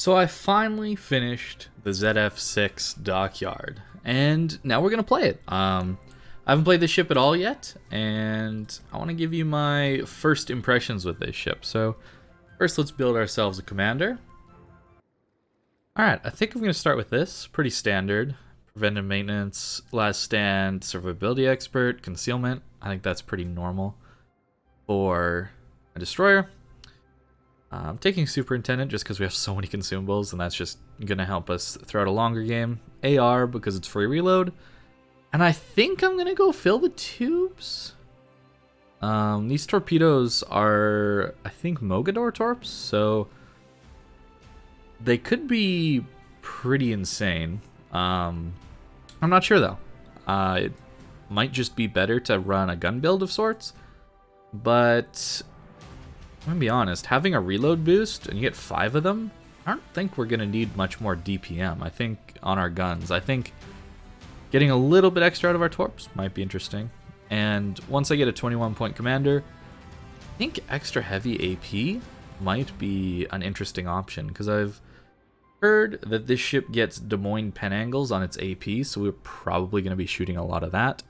So I finally finished the ZF-6 dockyard, and now we're gonna play it. I haven't played this ship at all yet, and I want to give you my first impressions with this ship. So first, let's build ourselves a commander. All right, I think I'm gonna start with this. Pretty standard: preventive maintenance, last stand, survivability expert, concealment. I think that's pretty normal for a destroyer. I'm taking Superintendent just because we have so many consumables, and that's just going to help us throughout a longer game. AR because it's free reload. And I think I'm going to go fill the tubes. These torpedoes are, I think, Mogador torps, so they could be pretty insane. I'm not sure, though. It might just be better to run a gun build of sorts, but I'm gonna be honest, having a reload boost and you get 5 of them, I don't think we're gonna need much more DPM. I think on our guns, I think getting a little bit extra out of our torps might be interesting. And once I get a 21-point commander, I think extra heavy AP might be an interesting option, because I've heard that this ship gets Des Moines pen angles on its AP, so we're probably gonna be shooting a lot of that.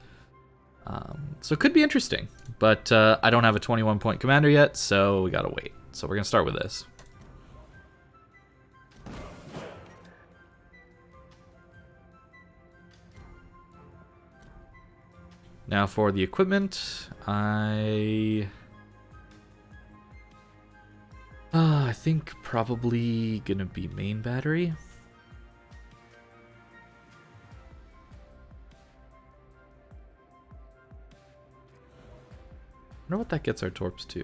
So it could be interesting, but I don't have a 21-point commander yet, so we gotta wait. So we're gonna start with this. Now for the equipment, I think probably gonna be main battery. I wonder what that gets our torps to.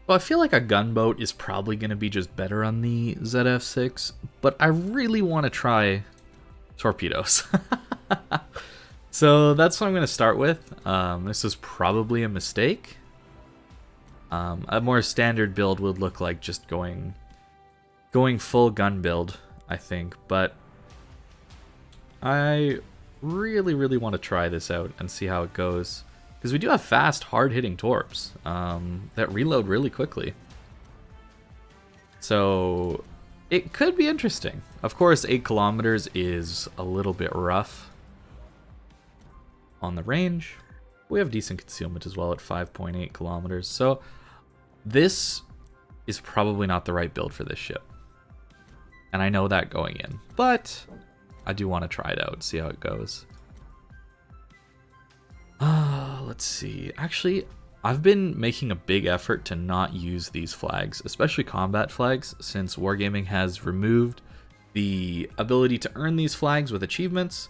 Well, I feel like a gunboat is probably going to be just better on the ZF-6, but I really want to try torpedoes. So that's what I'm going to start with. This is probably a mistake. A more standard build would look like just going full gun build, I think, but I really want to try this out and see how it goes, because we do have fast, hard-hitting torps that reload really quickly, so it could be interesting. Of course, 8 kilometers is a little bit rough on the range. We have decent concealment as well at 5.8 kilometers, so this is probably not the right build for this ship, and I know that going in, but I do want to try it out, see how it goes. Let's see. Actually, I've been making a big effort to not use these flags, especially combat flags, since Wargaming has removed the ability to earn these flags with achievements.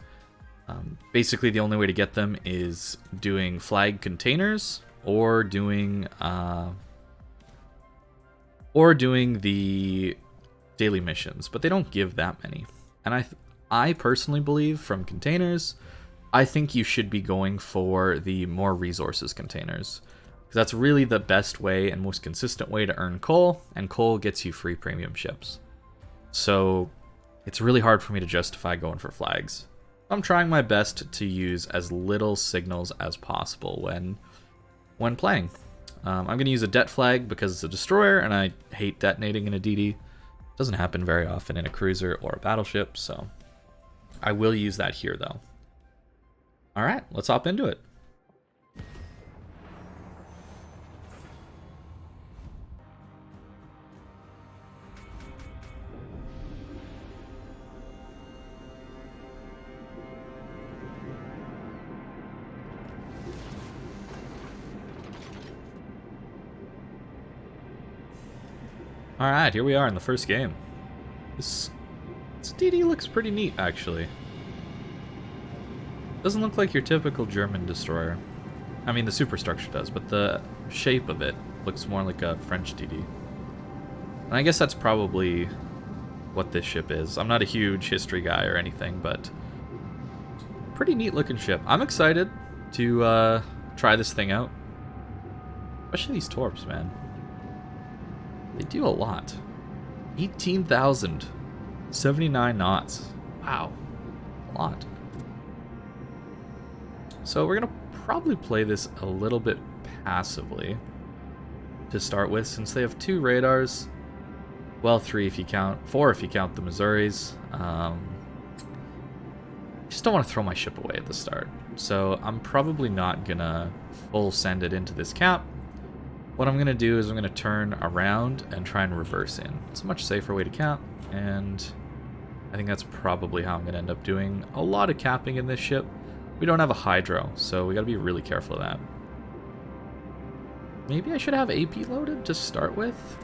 Basically, the only way to get them is doing flag containers or doing the daily missions, but they don't give that many. And I personally believe from containers, I think you should be going for the more resources containers, because that's really the best way and most consistent way to earn coal, and coal gets you free premium ships. So it's really hard for me to justify going for flags. I'm trying my best to use as little signals as possible when playing. I'm going to use a det flag because it's a destroyer, and I hate detonating in a DD. It doesn't happen very often in a cruiser or a battleship, so I will use that here, though. All right, let's hop into it. All right, here we are in the first game. This DD looks pretty neat, actually. Doesn't look like your typical German destroyer. I mean, the superstructure does, but the shape of it looks more like a French DD. And I guess that's probably what this ship is. I'm not a huge history guy or anything, but pretty neat looking ship. I'm excited to try this thing out. Especially these torps, man. They do a lot. 18,000. 79 knots. Wow. A lot. So we're going to probably play this a little bit passively to start with, since they have 2 radars. Well, 3 if you count, 4 if you count the Missouris. Just don't want to throw my ship away at the start. So I'm probably not gonna full send it into this cap. What I'm gonna do is I'm gonna turn around and try and reverse in. It's a much safer way to cap, and I think that's probably how I'm gonna end up doing a lot of capping in this ship. We don't have a hydro, so we gotta be really careful of that. Maybe I should have AP loaded to start with,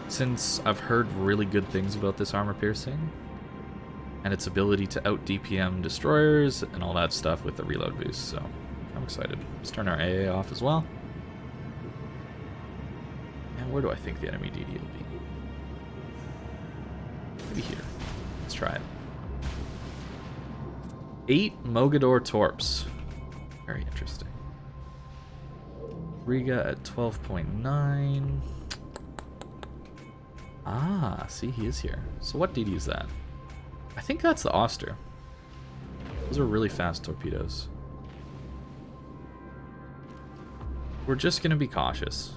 since I've heard really good things about this armor piercing and its ability to out DPM destroyers and all that stuff with the reload boost, so I'm excited. Let's turn our AA off as well. And where do I think the enemy DD will be? Maybe here. Let's try it. 8 Mogador Torps. Very interesting. Riga at 12.9. Ah, see, he is here. So what DD is that? I think that's the Oster. Those are really fast torpedoes. We're just going to be cautious.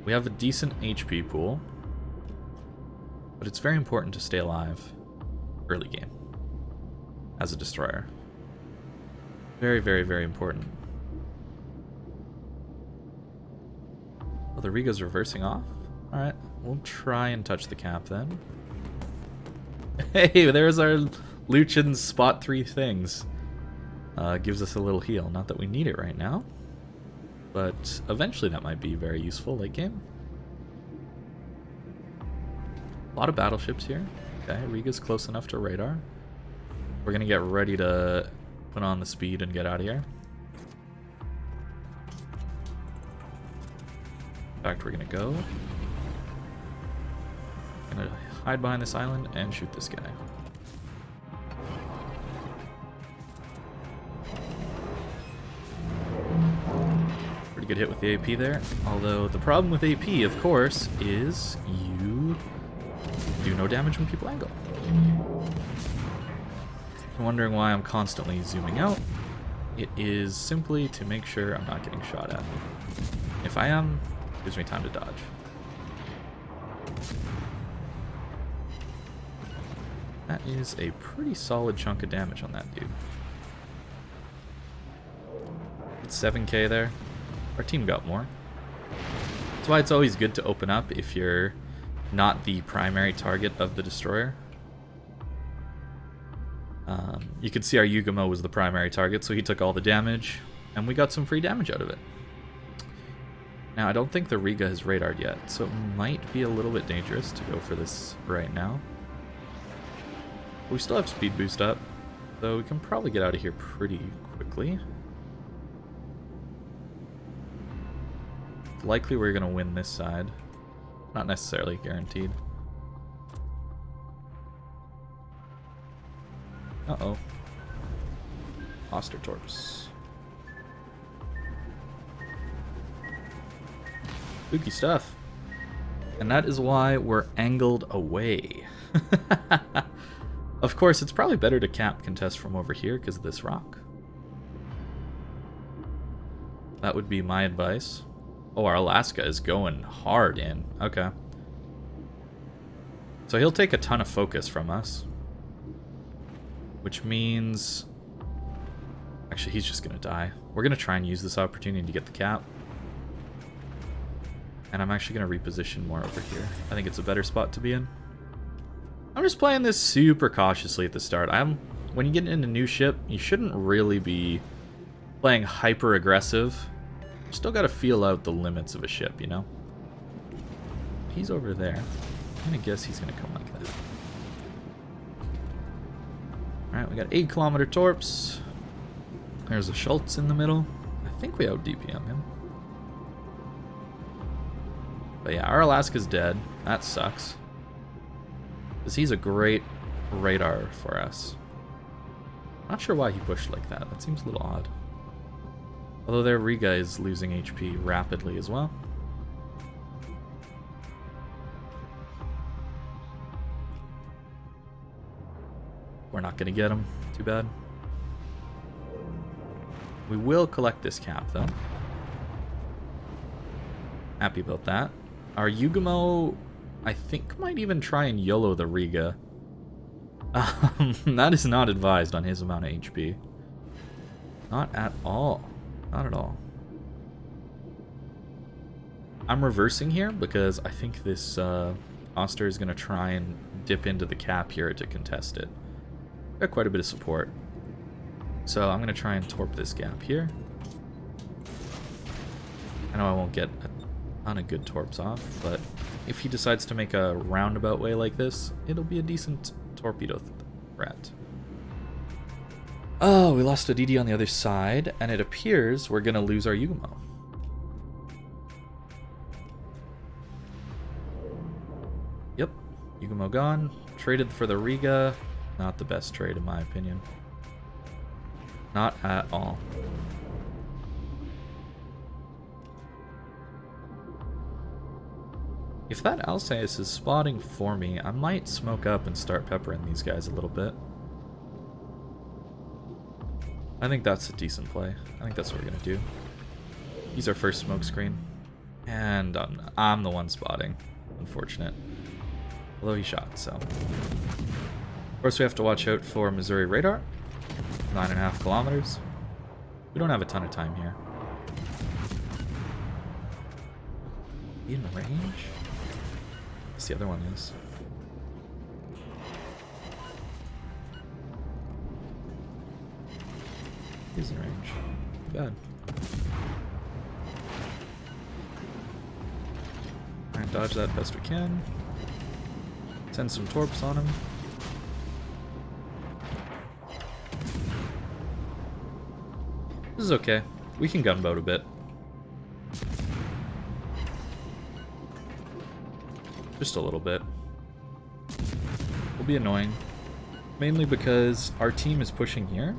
We have a decent HP pool, but it's very important to stay alive early game as a destroyer. Very, very, very important. Oh, the Riga's reversing off? Alright, we'll try and touch the cap then. Hey, there's our Luchin's spot 3 things. Gives us a little heal. Not that we need it right now, but eventually that might be very useful late game. A lot of battleships here. Okay, Riga's close enough to radar. We're gonna get ready to put on the speed and get out of here. In fact, we're gonna go. Gonna hide behind this island and shoot this guy. Pretty good hit with the AP there. Although the problem with AP, of course, is you do no damage when people angle. I'm wondering why I'm constantly zooming out. It is simply to make sure I'm not getting shot at. If I am, it gives me time to dodge. That is a pretty solid chunk of damage on that dude. It's 7k there. Our team got more. That's why it's always good to open up if you're not the primary target of the destroyer. You could see our Yugamo was the primary target, so he took all the damage, and we got some free damage out of it. Now, I don't think the Riga has radared yet, so it might be a little bit dangerous to go for this right now. We still have speed boost up, so we can probably get out of here pretty quickly. Likely we're going to win this side. Not necessarily guaranteed. Uh-oh. Oster Torps. Spooky stuff. And that is why we're angled away. Of course, it's probably better to cap contest from over here because of this rock. That would be my advice. Oh, our Alaska is going hard in. Okay. So he'll take a ton of focus from us. Which means... Actually, he's just going to die. We're going to try and use this opportunity to get the cap. And I'm actually going to reposition more over here. I think it's a better spot to be in. I'm just playing this super cautiously at the start. When you get in a new ship, you shouldn't really be playing hyper aggressive. You still got to feel out the limits of a ship, you know? He's over there. I'm going to guess he's going to come like that. Alright, we got 8-kilometer torps. There's a Schultz in the middle. I think we out DPM him. But yeah, our Alaska's dead. That sucks. Because he's a great radar for us. Not sure why he pushed like that. That seems a little odd. Although their Riga is losing HP rapidly as well. We're not going to get him. Too bad. We will collect this cap, though. Happy about that. Our Yugumo, I think, might even try and YOLO the Riga. That is not advised on his amount of HP. Not at all. Not at all. I'm reversing here because I think this Oster is going to try and dip into the cap here to contest it. Got quite a bit of support. So I'm going to try and torp this gap here. I know I won't get a ton of good torps off, but if he decides to make a roundabout way like this, it'll be a decent torpedo threat. Oh, we lost a DD on the other side, and it appears we're going to lose our Yugumo. Yep, Yugumo gone. Traded for the Riga. Not the best trade in my opinion. Not at all. If that Alsace is spotting for me, I might smoke up and start peppering these guys a little bit. I think that's a decent play. I think that's what we're going to do. He's our first smoke screen. And I'm the one spotting. Unfortunate. Although he shot, so. Of course, we have to watch out for Missouri radar. 9.5 kilometers. We don't have a ton of time here. In range? I guess the other one is. He's in range. Too bad. Alright, dodge that best we can. Send some torps on him. This is okay. We can gunboat a bit. Just a little bit. Will be annoying. Mainly because our team is pushing here.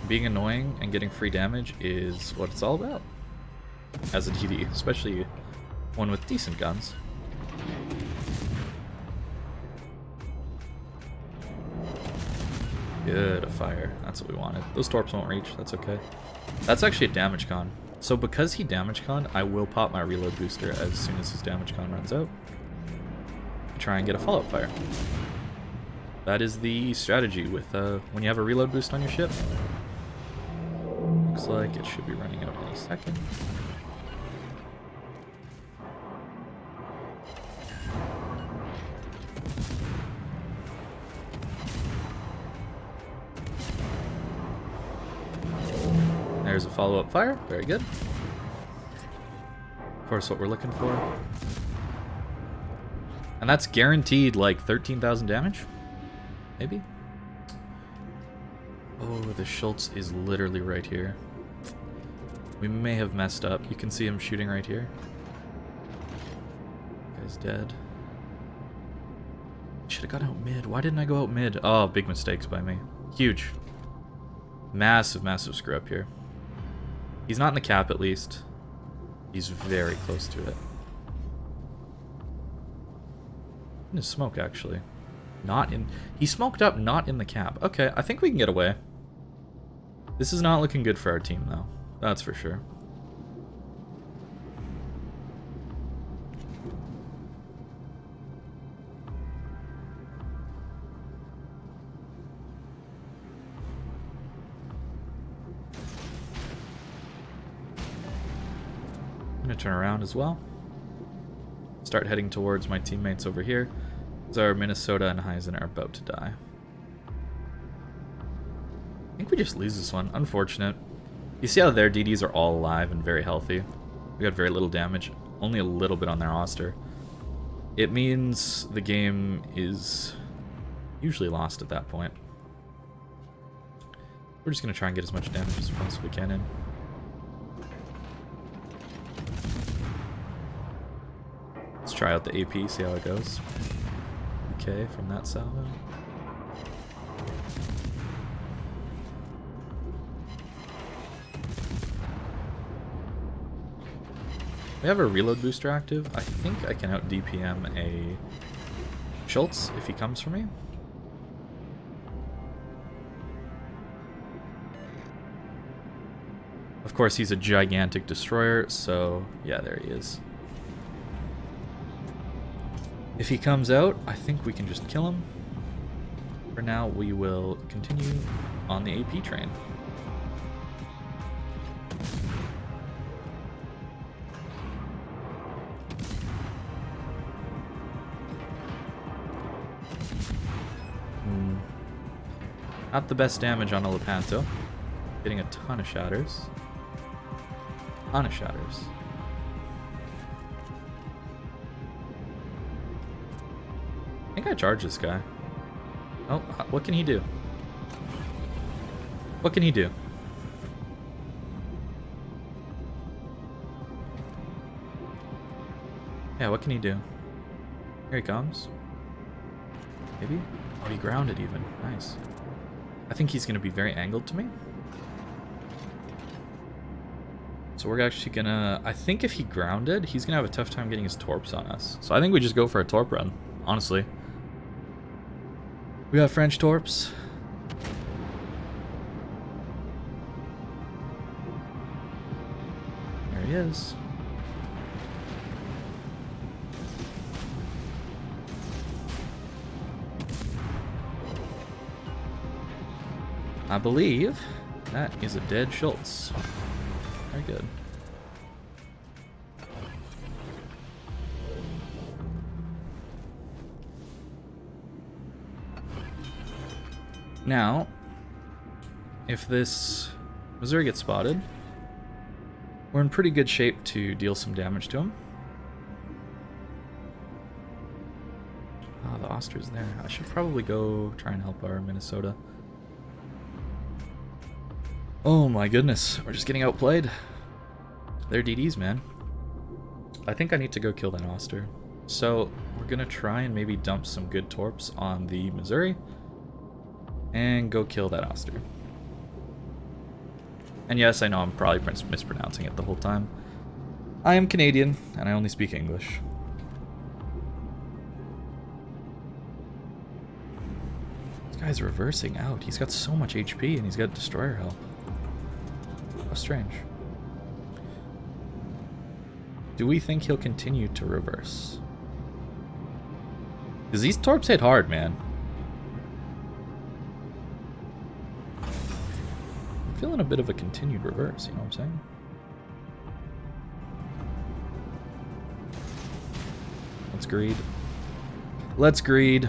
Being annoying and getting free damage is what it's all about. As a DD, especially one with decent guns. Good, a fire. That's what we wanted. Those torps won't reach. That's okay. That's actually a damage con. So because he damage con, I will pop my reload booster as soon as his damage con runs out. Try and get a follow-up fire. That is the strategy with when you have a reload boost on your ship. Looks like it should be running out any second. There's a follow-up fire. Very good. Of course, what we're looking for. And that's guaranteed like 13,000 damage? Maybe? Oh, the Schultz is literally right here. We may have messed up. You can see him shooting right here. Guy's dead. Should have gone out mid. Why didn't I go out mid? Oh, big mistakes by me. Huge. Massive, massive screw up here. He's not in the cap, at least. He's very close to it. In his smoke, actually. Not in... He smoked up, not in the cap. Okay, I think we can get away. This is not looking good for our team, though. That's for sure. I'm gonna turn around as well. Start heading towards my teammates over here. As our Minnesota and Heisen are about to die. I think we just lose this one. Unfortunate. You see how their DDs are all alive and very healthy. We got very little damage. Only a little bit on their Oster. It means the game is usually lost at that point. We're just going to try and get as much damage as we possibly can in. Let's try out the AP, see how it goes. Okay, from that salvo. We have a reload booster active. I think I can out DPM a Schultz if he comes for me. Of course, he's a gigantic destroyer, so yeah, there he is. If he comes out, I think we can just kill him. For now, we will continue on the AP train. Not the best damage on a Lepanto. Getting a ton of shatters. Ton of shatters. I think I charge this guy. Oh, what can he do? What can he do? Yeah, what can he do? Here he comes. Maybe? Oh, he grounded even. Nice. I think he's going to be very angled to me. So we're actually going to... I think if he grounded, he's going to have a tough time getting his torps on us. So I think we just go for a torp run, honestly. We got French torps. There he is. I believe that is a dead Schultz. Very good. Now, if this Missouri gets spotted, we're in pretty good shape to deal some damage to him. Ah, the Oster's there. I should probably go try and help our Minnesota. Oh my goodness, we're just getting outplayed. They're DDs, man. I think I need to go kill that Oster. So we're gonna try and maybe dump some good torps on the Missouri and go kill that Oster. And yes, I know I'm probably mispronouncing it the whole time. I am Canadian and I only speak English. This guy's reversing out. He's got so much HP and he's got destroyer help. How strange. Do we think he'll continue to reverse? Because these torps hit hard, man. I'm feeling a bit of a continued reverse, you know what I'm saying? Let's greed. Let's greed.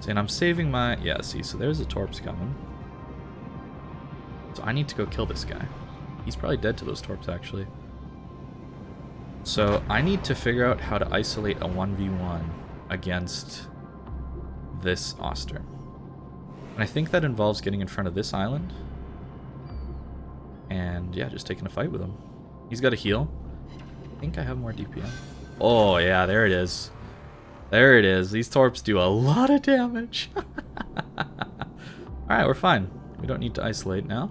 And I'm saving my... Yeah, see, so there's the torps coming. So I need to go kill this guy. He's probably dead to those torps, actually. So I need to figure out how to isolate a 1v1 against this Oster. And I think that involves getting in front of this island. And yeah, just taking a fight with him. He's got a heal. I think I have more DPM. Oh yeah, there it is. There it is. These torps do a lot of damage. Alright, we're fine. We don't need to isolate now.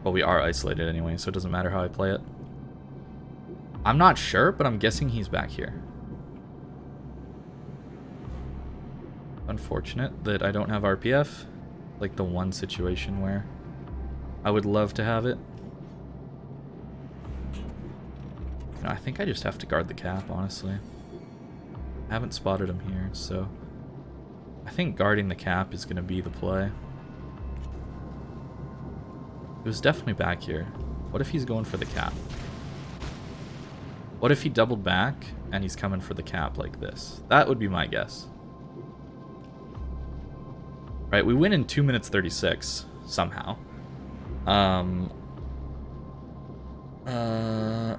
Well, we are isolated anyway, so it doesn't matter how I play it. I'm not sure, but I'm guessing he's back here. Unfortunate that I don't have RPF. Like the one situation where I would love to have it. You know, I think I just have to guard the cap, honestly. I haven't spotted him here, so I think guarding the cap is going to be the play. He was definitely back here. What if he's going for the cap? What if he doubled back and he's coming for the cap like this? That would be my guess. Right, we win in 2 minutes 36 somehow.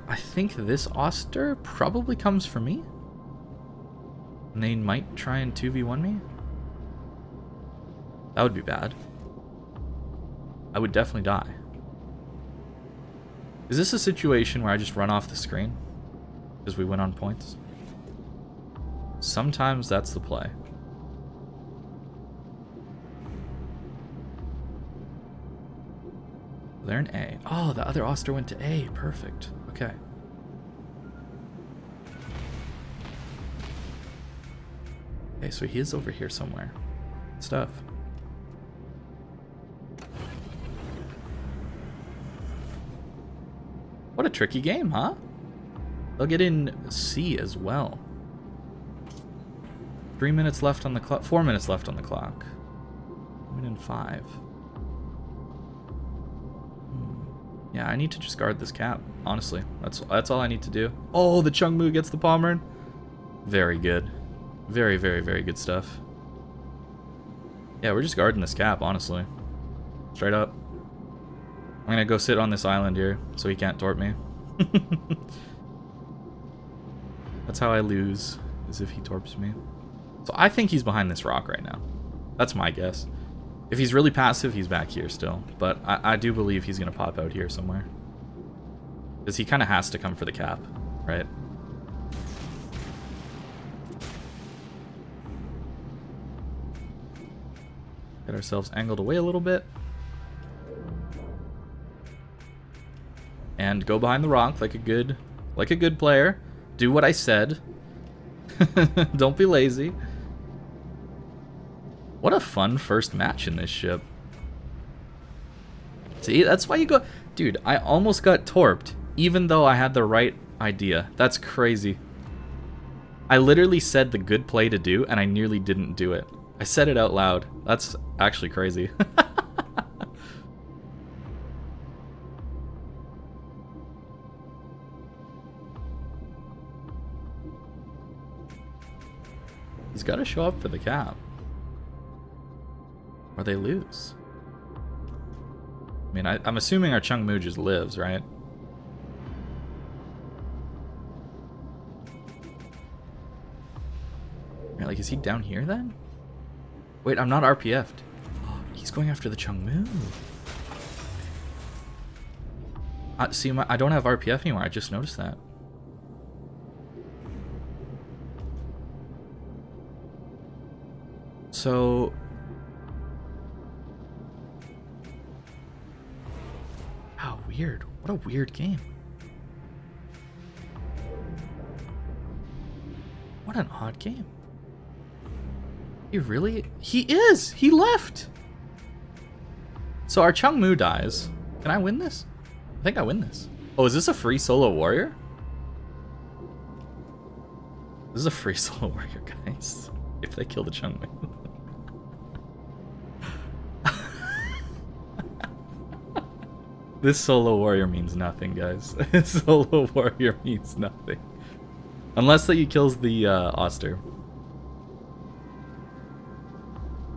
I think this Oster probably comes for me. And they might try and 2v1 me. That would be bad. I would definitely die. Is this a situation where I just run off the screen? Because we win on points? Sometimes that's the play. They're in A. Oh, the other Oster went to A. Perfect. Okay. Okay, so he is over here somewhere. Stuff. What a tricky game, huh? They'll get in C as well. 3 minutes left on the clock. 4 minutes left on the clock. Win in 5. Yeah, I need to just guard this cap, honestly. That's all I need to do. Oh, the Chungmu gets the Pommern. Very good. Very, very, very good stuff. Yeah, we're just guarding this cap, honestly. Straight up. I'm gonna go sit on this island here, so he can't torp me. That's how I lose, is if he torps me. So I think he's behind this rock right now. That's my guess. If he's really passive, he's back here still. But I do believe he's going to pop out here somewhere. Because he kind of has to come for the cap, right? Get ourselves angled away a little bit. And go behind the rock like a good player. Do what I said. Don't be lazy. What a fun first match in this ship. See, that's why you go... Dude, I almost got torped, even though I had the right idea. That's crazy. I literally said the good play to do, and I nearly didn't do it. I said it out loud. That's actually crazy. He's got to show up for the cap. Or they lose. I mean, I'm assuming our Chungmu just lives, right? Yeah, like, is he down here then? Wait, I'm not RPF'd. Oh, he's going after the Chungmu. See, I don't have RPF anymore. I just noticed that. So... How weird. What a weird game. What an odd game. He really... He is! He left! So our Chungmu dies. Can I win this? I think I win this. Oh, is this a free solo warrior? This is a free solo warrior, guys. If they kill the Chungmu. This solo warrior means nothing, guys. This solo warrior means nothing. Unless that he kills the Oster.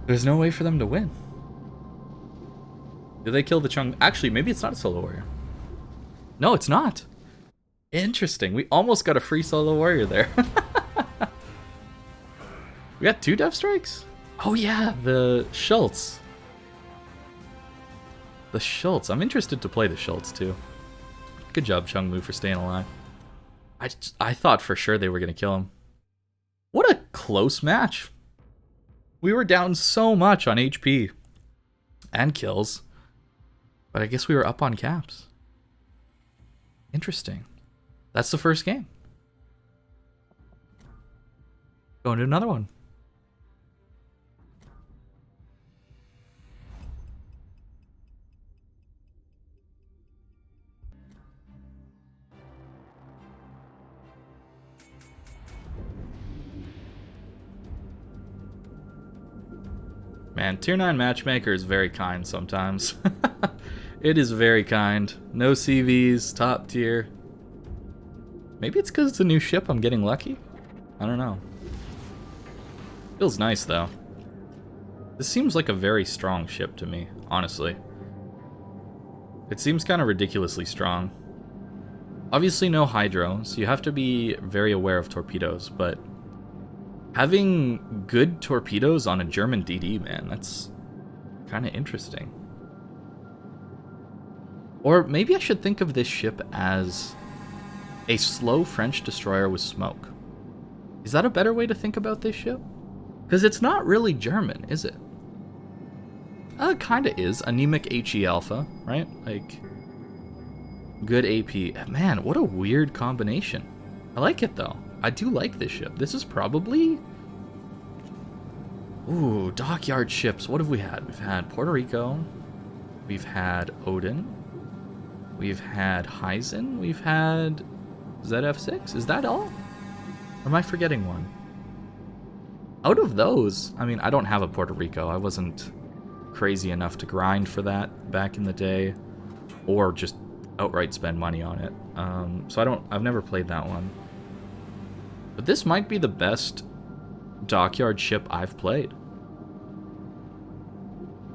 There's no way for them to win. Do they kill the Chung? Actually, maybe it's not a solo warrior. No, it's not. Interesting. We almost got a free solo warrior there. We got 2 death strikes? Oh yeah, the Schultz. The Schultz. I'm interested to play the Schultz too. Good job, Chungmu, for staying alive. I thought for sure they were going to kill him. What a close match. We were down so much on HP and kills. But I guess we were up on caps. Interesting. That's the first game. Going to another one. Man, Tier 9 Matchmaker is very kind sometimes. It is very kind. No CVs, top tier. Maybe it's because it's a new ship I'm getting lucky? I don't know. Feels nice, though. This seems like a very strong ship to me, honestly. It seems kind of ridiculously strong. Obviously no hydro, so you have to be very aware of torpedoes, but... having good torpedoes on a German DD, man, that's kind of interesting. Or maybe I should think of this ship as a slow French destroyer with smoke. Is that a better way to think about this ship? Because it's not really German, is it? Kind of is. Anemic HE Alpha, right? Like, good AP. Man, what a weird combination. I like it, though. I do like this ship. This is probably Ooh, dockyard ships. What have we had? We've had Puerto Rico. We've had Odin. We've had Heisen. We've had ZF-6. Is that all? Or am I forgetting one? Out of those, I mean, I don't have a Puerto Rico. I wasn't crazy enough to grind for that back in the day, or just outright spend money on it. So I've never played that one. But this might be the best dockyard ship I've played.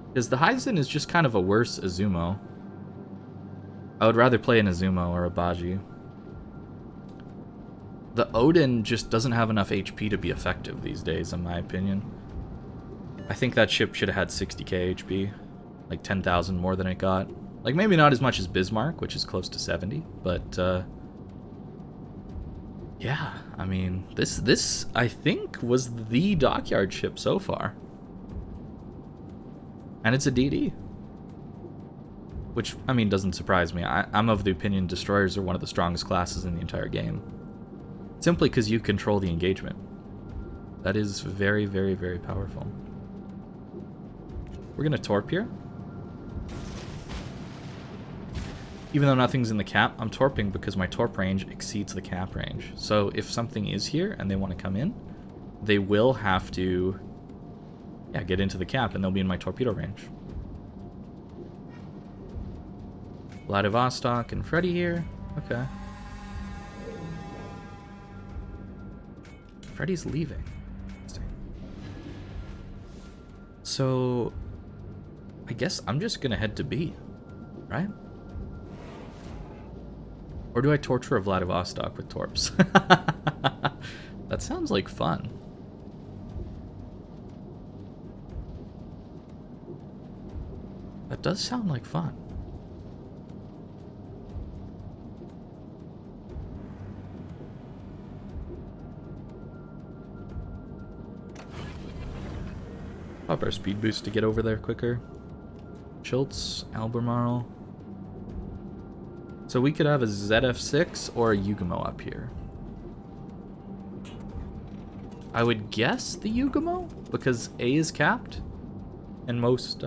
Because the Heisen is just kind of a worse Izumo. I would rather play an Izumo or a Baji. The Odin just doesn't have enough HP to be effective these days, in my opinion. I think that ship should have had 60k HP. Like 10,000 more than it got. Like, maybe not as much as Bismarck, which is close to 70, but, yeah, I mean, this, I think, was the dockyard ship so far. And it's a DD. Which, I mean, doesn't surprise me. I'm of the opinion destroyers are one of the strongest classes in the entire game. Simply because you control the engagement. That is very, very, very powerful. We're going to torp here. Even though nothing's in the cap, I'm torping because my torp range exceeds the cap range. So if something is here and they want to come in, they will have to, yeah, get into the cap and they'll be in my torpedo range. Vladivostok and Freddy here. Okay. Freddy's leaving. So, I guess I'm just gonna head to B, right? Or do I torture a Vladivostok with torps? That sounds like fun. That does sound like fun. Pop our speed boost to get over there quicker. Schultz, Albemarle. So we could have a ZF-6 or a Yugamo up here. I would guess the Yugamo, because A is capped, and most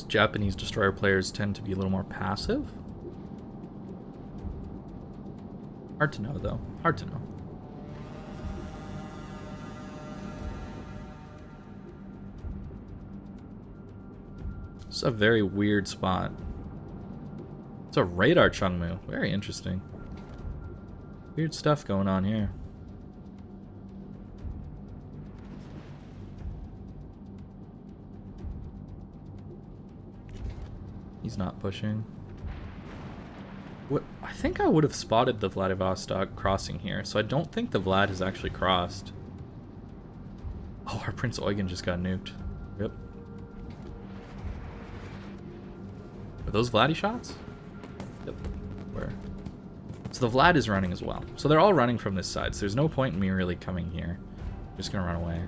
Japanese destroyer players tend to be a little more passive. Hard to know, though. Hard to know. It's a very weird spot. It's a radar Chungmu. Very interesting. Weird stuff going on here. He's not pushing. What? I think I would have spotted the Vladivostok crossing here, so I don't think the Vlad has actually crossed. Oh, our Prince Eugen just got nuked. Yep. Are those Vladdy shots? Yep. Where? So the Vlad is running as well. So they're all running from this side, so there's no point in me really coming here. I'm just gonna run away.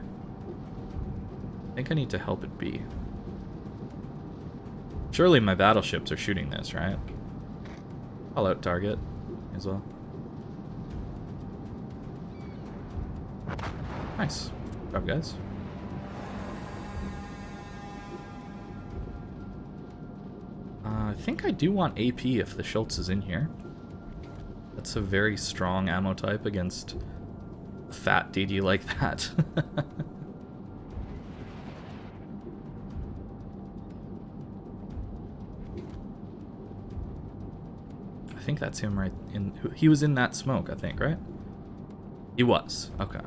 I think I need to help it be. Surely my battleships are shooting this, right? I'll out target as well. Nice. Good job, guys. I think I do want AP if the Schultz is in here. That's a very strong ammo type against a fat DD like that. I think that's him right in... He was in that smoke, I think, right? He was. Okay.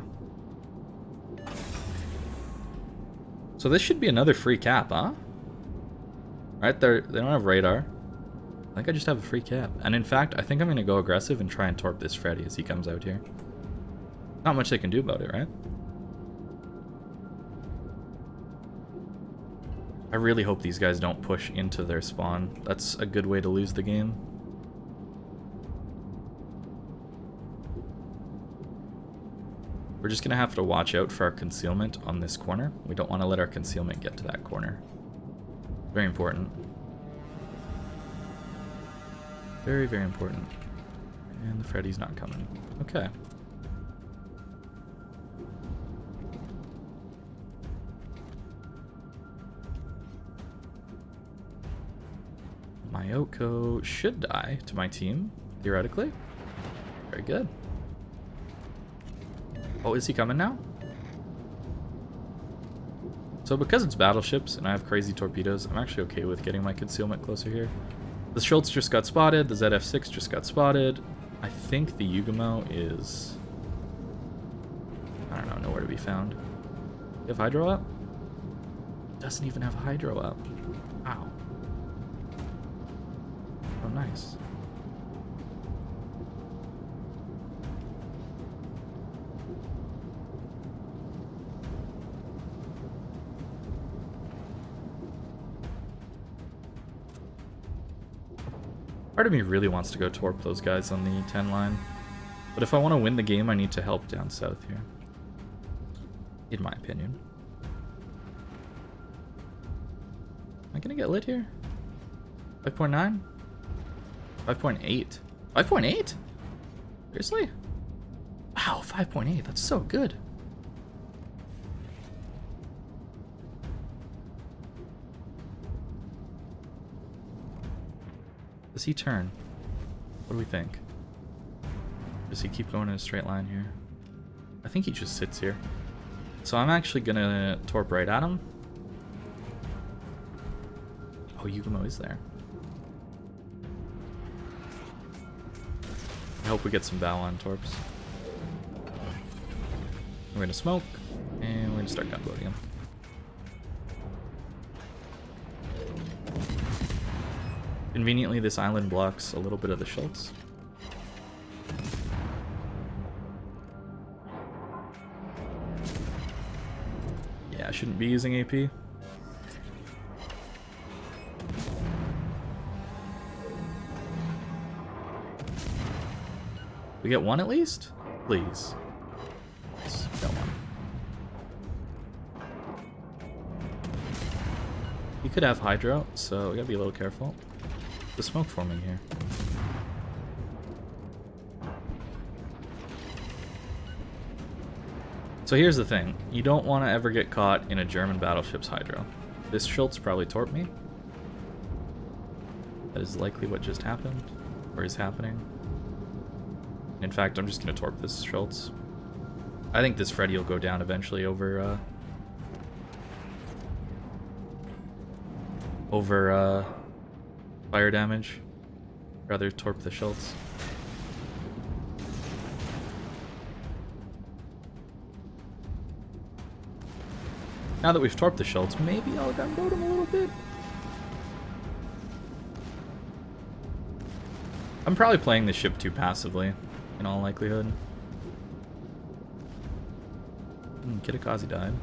So this should be another free cap, huh? Right there, they don't have radar. I think I just have a free cap. And in fact, I think I'm going to go aggressive and try and torp this Freddy as he comes out here. Not much they can do about it, right? I really hope these guys don't push into their spawn. That's a good way to lose the game. We're just going to have to watch out for our concealment on this corner. We don't want to let our concealment get to that corner. Very important. Very, very important. And the Freddy's not coming. Okay. Mayoko should die to my team, theoretically. Very good. Oh, is he coming now? So because it's battleships and I have crazy torpedoes, I'm actually okay with getting my concealment closer here. The Schultz just got spotted. The ZF-6 just got spotted. I think the Yugamo is... I don't know, nowhere to be found. You have hydro up? Doesn't even have hydro up. Wow. Oh, nice. Part of me really wants to go torp those guys on the 10 line. But if I want to win the game, I need to help down south here. In my opinion. Am I going to get lit here? 5.9? 5.8? 5.8? Seriously? Wow, 5.8. That's so good. Does he turn? What do we think? Does he keep going in a straight line here? I think he just sits here. So I'm actually gonna torp right at him. Oh, Yugamo is there. I hope we get some bow on torps. We're gonna smoke, and we're gonna start gunboating him. Conveniently, this island blocks a little bit of the Schultz. Yeah, I shouldn't be using AP. We get one at least? Please. Nice, got one. He could have hydro, so we gotta be a little careful. The smoke forming here. So here's the thing. You don't want to ever get caught in a German battleship's hydro. This Schultz probably torped me. That is likely what just happened, or is happening. In fact, I'm just going to torp this Schultz. I think this Freddy will go down eventually over fire damage. Rather torp the Schultz. Now that we've torped the Schultz, maybe I'll gunboat him a little bit. I'm probably playing this ship too passively, in all likelihood. Kitakaze died.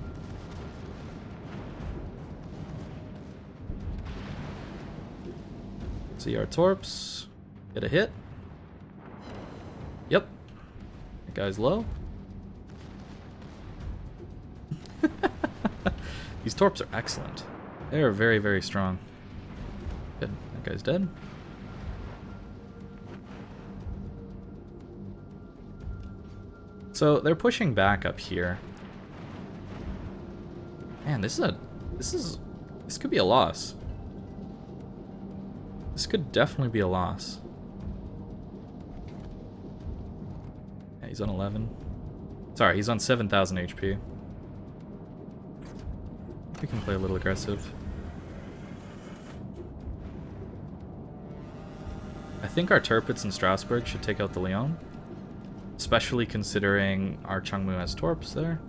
See our torps. Get a hit. Yep. That guy's low. These torps are excellent. They are very, very strong. Good. That guy's dead. So they're pushing back up here. Man, this could be a loss. This could definitely be a loss. Yeah, he's on 11. Sorry, he's on 7,000 HP. We can play a little aggressive. I think our Tirpitz in Strasbourg should take out the Lyon. Especially considering our Changmu has torps there.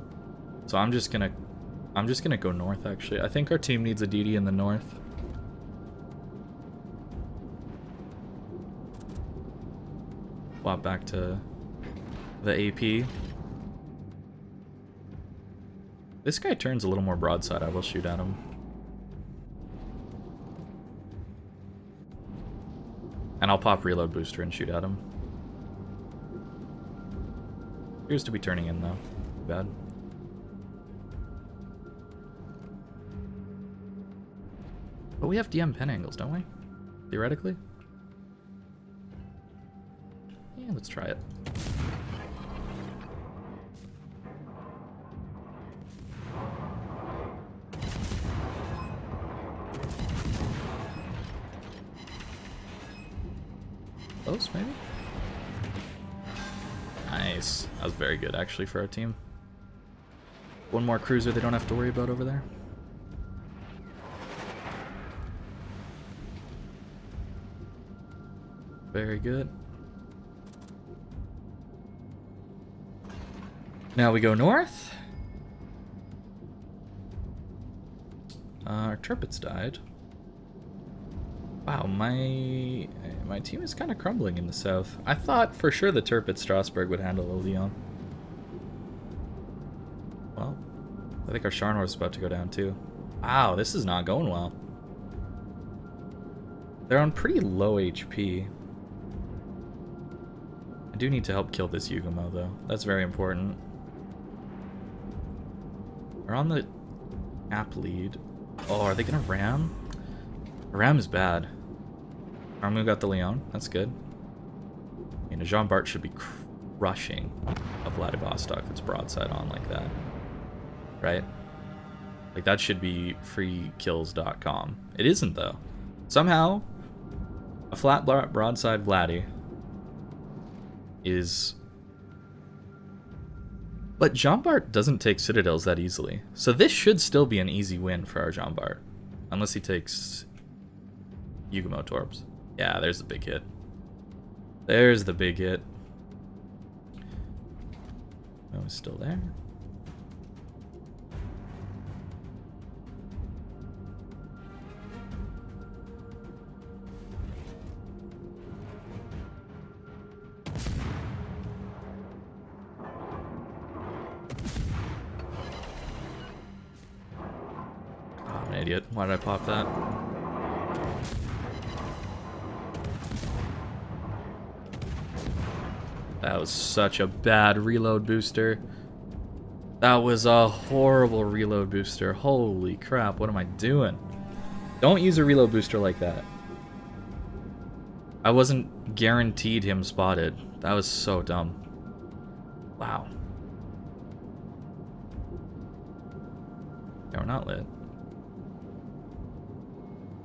So I'm just gonna go north actually. I think our team needs a DD in the north. Swap back to the AP. This guy turns a little more broadside. I will shoot at him. And I'll pop reload booster and shoot at him. Appears to be turning in though. Bad. But we have DM pen angles, don't we? Theoretically? Yeah, let's try it. Close, maybe? Nice. That was very good, actually, for our team. One more cruiser they don't have to worry about over there. Very good. Now we go north. Our turrets died. Wow, my team is kind of crumbling in the south. I thought for sure the Turp at Strasbourg would handle the Leon. Well, I think our Scharnhorst is about to go down too. Wow, this is not going well. They're on pretty low HP. I do need to help kill this Yugumo though. That's very important. We're on the app lead. Oh, are they gonna ram? Ram is bad. Armu got the Leon. That's good. I mean, a Jean Bart should be crushing a Vladivostok that's broadside on like that. Right? Like, that should be freekills.com. It isn't, though. Somehow, a flat broadside Vladdy is... But Jean Bart doesn't take citadels that easily. So this should still be an easy win for our Jean Bart. Unless he takes Yugumo Torps. Yeah, there's the big hit. There's the big hit. Oh, it's still there. Oh, I'm an idiot. Why did I pop that? That was such a bad reload booster. That was a horrible reload booster. Holy crap, what am I doing? Don't use a reload booster like that. I wasn't guaranteed him spotted. That was so dumb. Wow. Yeah, we're not lit.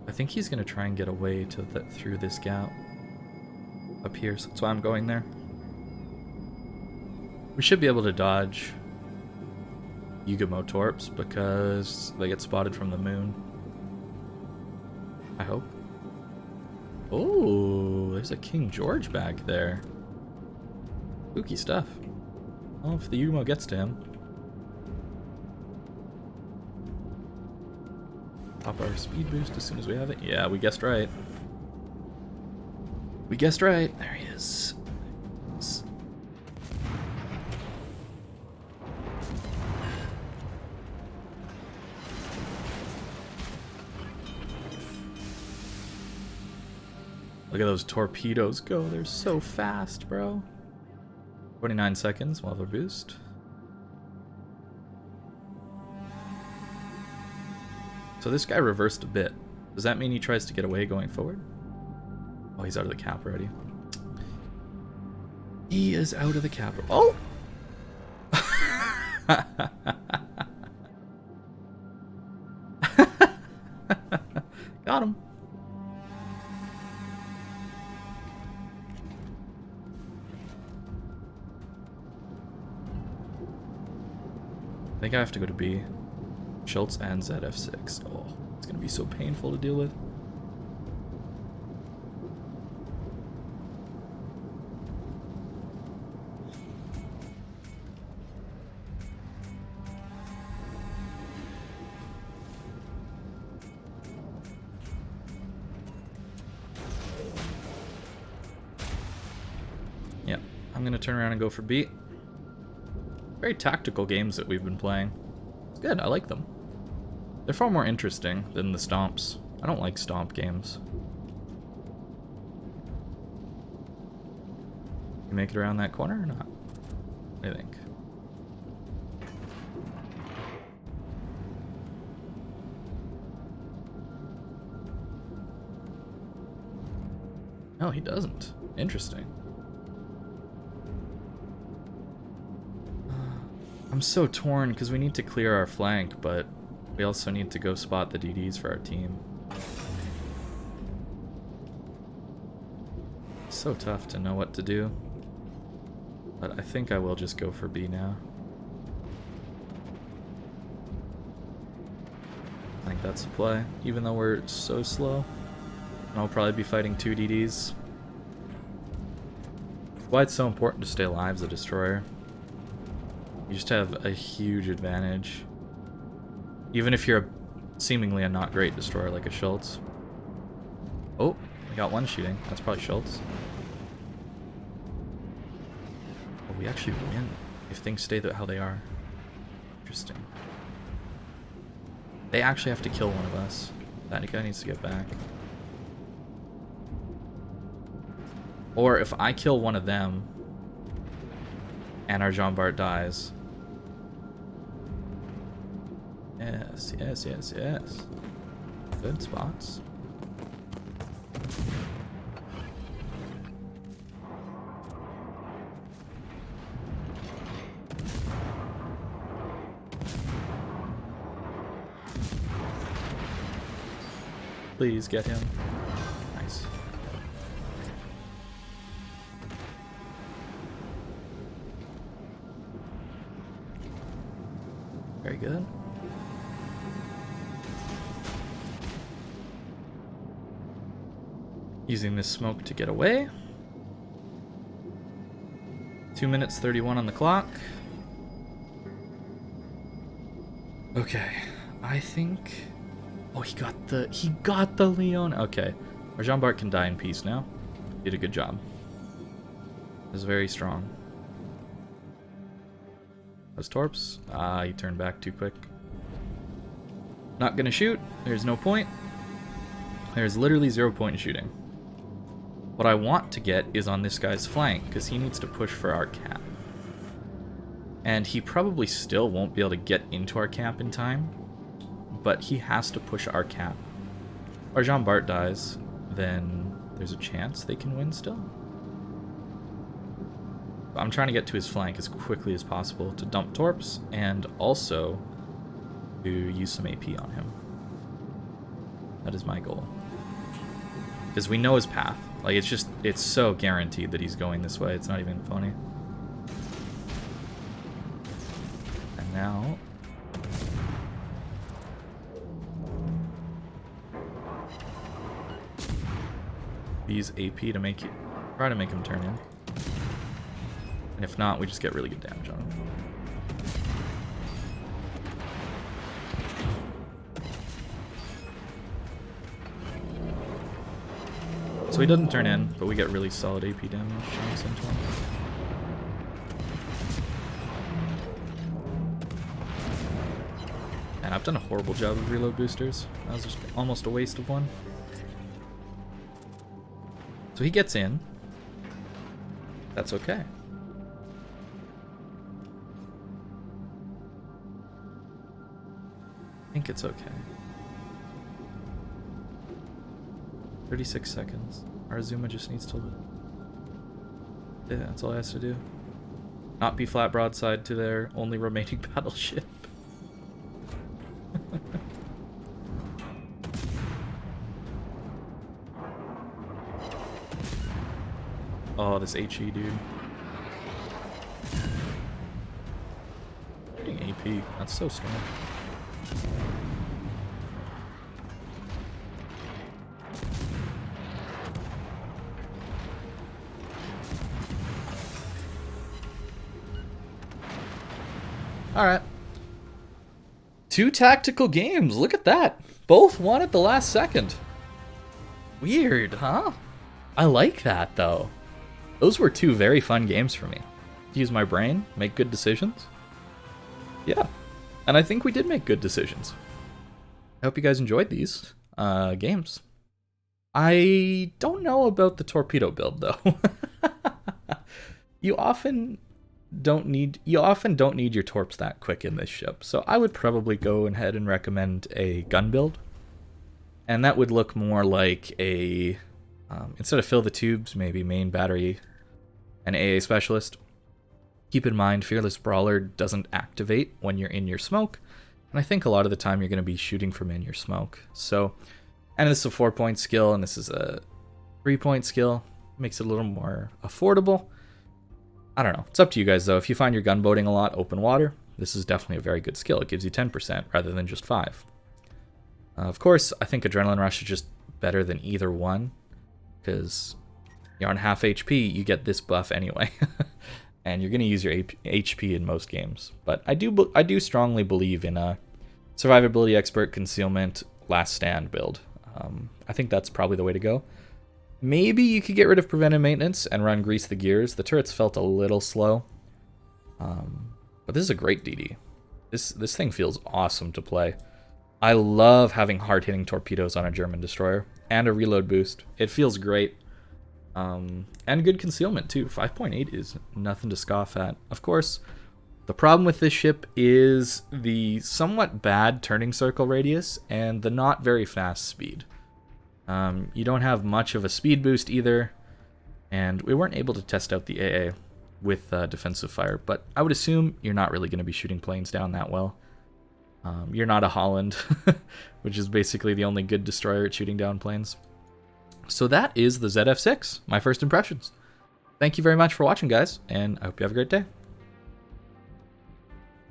I think he's gonna try and get away to through this gap up here, so that's why I'm going there. We should be able to dodge Yugumo Torps because they get spotted from the moon. I hope. Oh, there's a King George back there. Spooky stuff. I don't know if the Yugumo gets to him. Pop our speed boost as soon as we have it. Yeah, we guessed right. We guessed right. There he is. Look at those torpedoes go. They're so fast, bro. 29 seconds. We'll have a boost. So this guy reversed a bit. Does that mean he tries to get away going forward? Oh, he's out of the cap already. He is out of the cap. Oh! Got him. I think I have to go to B. Schultz and ZF-6. Oh, it's gonna be so painful to deal with. Yeah, I'm gonna turn around and go for B. Very tactical games that we've been playing. It's good, I like them. They're far more interesting than the stomps. I don't like stomp games. You make it around that corner or not? What do you think? No, he doesn't. Interesting. I'm so torn because we need to clear our flank, but we also need to go spot the DDs for our team. so tough to know what to do. But I think I will just go for B now. I think that's the play, even though we're so slow. And I'll probably be fighting 2 DDs. Why it's so important to stay alive as a destroyer. You just have a huge advantage. Even if you're seemingly a not great destroyer like a Schultz. Oh, we got one shooting. That's probably Schultz. Oh, we actually win if things stay how they are. Interesting. They actually have to kill one of us. That guy needs to get back. Or if I kill one of them and our Jean Bart dies. Yes, yes, yes, yes. Good spots. Please get him. Nice. Very good. Using this smoke to get away. 2 minutes 31 on the clock. Okay, I think. Oh, he got the Leon. Okay, our Jean Bart can die in peace now. Did a good job. It was very strong. Those torps. Ah, he turned back too quick. Not gonna shoot. There's no point. There's literally 0 point in shooting. What I want to get is on this guy's flank, because he needs to push for our cap. And he probably still won't be able to get into our cap in time, but he has to push our cap. Or Jean Bart dies, then there's a chance they can win still. I'm trying to get to his flank as quickly as possible to dump torps and also to use some AP on him. That is my goal. Because we know his path. Like, it's so guaranteed that he's going this way. It's not even funny. And now... use AP to try to make him turn in. And if not, we just get really good damage on him. So he doesn't turn in, but we get really solid AP damage on this into him. And I've done a horrible job of reload boosters. That was just almost a waste of one. So he gets in. That's okay. I think it's okay. 36 seconds. Our Azuma just needs to live. Yeah, that's all it has to do. Not be flat broadside to their only remaining battleship. Oh, this HE dude. Getting AP. That's so strong. Alright. 2 tactical games. Look at that. Both won at the last second. Weird, huh? I like that, though. Those were 2 very fun games for me. Use my brain, make good decisions. Yeah. And I think we did make good decisions. I hope you guys enjoyed these games. I don't know about the torpedo build, though. You often don't need your torps that quick in this ship, so I would probably go ahead and recommend a gun build, and that would look more like a instead of fill the tubes, maybe main battery and AA specialist. Keep in mind, Fearless Brawler doesn't activate when you're in your smoke, and I think a lot of the time you're going to be shooting from in your smoke. So, and this is a 4-point skill, and this is a 3-point skill. Makes it a little more affordable. I don't know. It's up to you guys, though. If you find your gunboating a lot open water, this is definitely a very good skill. It gives you 10% rather than just 5. Of course, I think Adrenaline Rush is just better than either one, because you're on half HP, you get this buff anyway. And you're going to use your HP in most games. But I do strongly believe in a Survivability Expert, Concealment, Last Stand build. I think that's probably the way to go. Maybe you could get rid of Preventive Maintenance and run Grease the Gears. The turrets felt a little slow. But this is a great DD. This thing feels awesome to play. I love having hard-hitting torpedoes on a German destroyer. And a reload boost. It feels great. And good concealment, too. 5.8 is nothing to scoff at. Of course, the problem with this ship is the somewhat bad turning circle radius and the not very fast speed. You don't have much of a speed boost either, and we weren't able to test out the AA with defensive fire, but I would assume you're not really going to be shooting planes down that well. You're not a Holland, which is basically the only good destroyer at shooting down planes. So that is the ZF-6, my first impressions. Thank you very much for watching, guys, and I hope you have a great day.